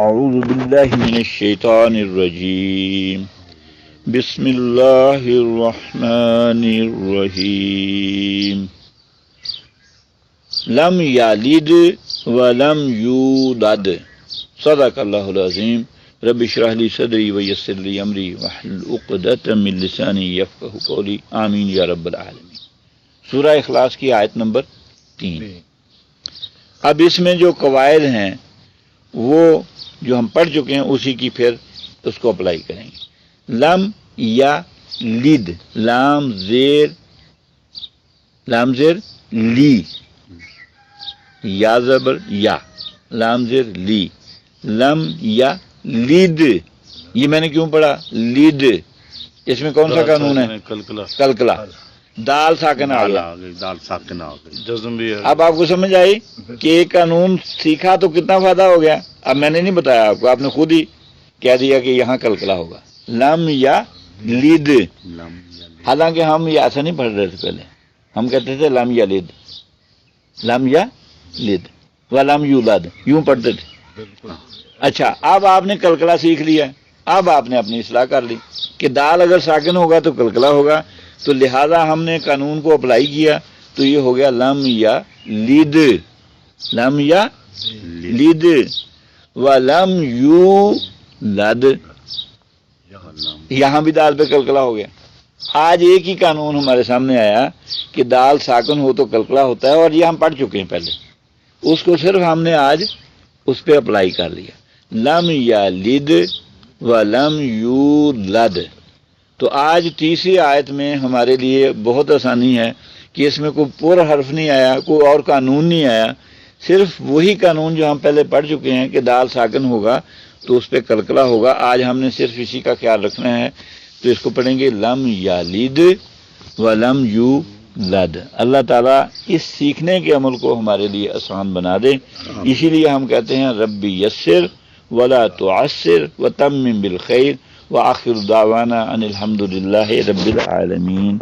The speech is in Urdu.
اعوذ باللہ من الشیطان الرجیم بسم اللہ الرحمن الرحیم لم یلد ولم یولد صدق اللہ العظیم رب اشرح لی صدری ویسر لی امری واحلل عقدۃ من لسانی یفقہوا قولی آمین یا رب العالمین۔ سورہ اخلاص کی آیت نمبر 3۔ اب اس میں جو قواعد ہیں وہ جو ہم پڑھ چکے ہیں اسی کی پھر اس کو اپلائی کریں گے۔ لم یا لد، لام زیر لی، یا زبر یا، لام زیر لی، لم یا لد۔ یہ میں نے کیوں پڑھا لد؟ اس میں کون سا قانون ہے؟ کلکلا، دال ساکن آ گیا، دال ساکن آ گئی، جزم بھی ہے۔ اب آپ کو سمجھ آئی کہ یہ قانون سیکھا تو کتنا فائدہ ہو گیا۔ اب میں نے نہیں بتایا آپ کو، آپ نے خود ہی کہہ دیا کہ یہاں کلکلا ہوگا، لم یا لد۔ حالانکہ ہم یہ ایسا نہیں پڑھ رہے تھے، پہلے ہم کہتے تھے لم یا لد، لم یا لد ولم یولد، یوں پڑھتے تھے۔ اچھا، اب آپ نے کلکلا سیکھ لیا، اب آپ نے اپنی اصلاح کر لی کہ دال اگر ساکن ہوگا تو کلکلا ہوگا، تو لہذا ہم نے قانون کو اپلائی کیا تو یہ ہو گیا لم یا لد، لم یا لد ولم یولد۔ یہاں بھی دال پہ کلکلا ہو گیا۔ آج ایک ہی قانون ہمارے سامنے آیا کہ دال ساکن ہو تو کلکلا ہوتا ہے، اور یہ ہم پڑھ چکے ہیں پہلے، اس کو صرف ہم نے آج اس پہ اپلائی کر لیا، لم یلد ولم یولد۔ تو آج تیسری آیت میں ہمارے لیے بہت آسانی ہے کہ اس میں کوئی پر حرف نہیں آیا، کوئی اور قانون نہیں آیا، صرف وہی قانون جو ہم پہلے پڑھ چکے ہیں کہ دال ساکن ہوگا تو اس پہ کلکلا ہوگا۔ آج ہم نے صرف اسی کا خیال رکھنا ہے، تو اس کو پڑھیں گے لم یلد ولم یولد۔ اللہ تعالیٰ اس سیکھنے کے عمل کو ہمارے لیے آسان بنا دے، اسی لیے ہم کہتے ہیں ربی یسر ولا تعسر وتمم بالخیر وآخر دعوانا ان الحمد للہ رب العالمین۔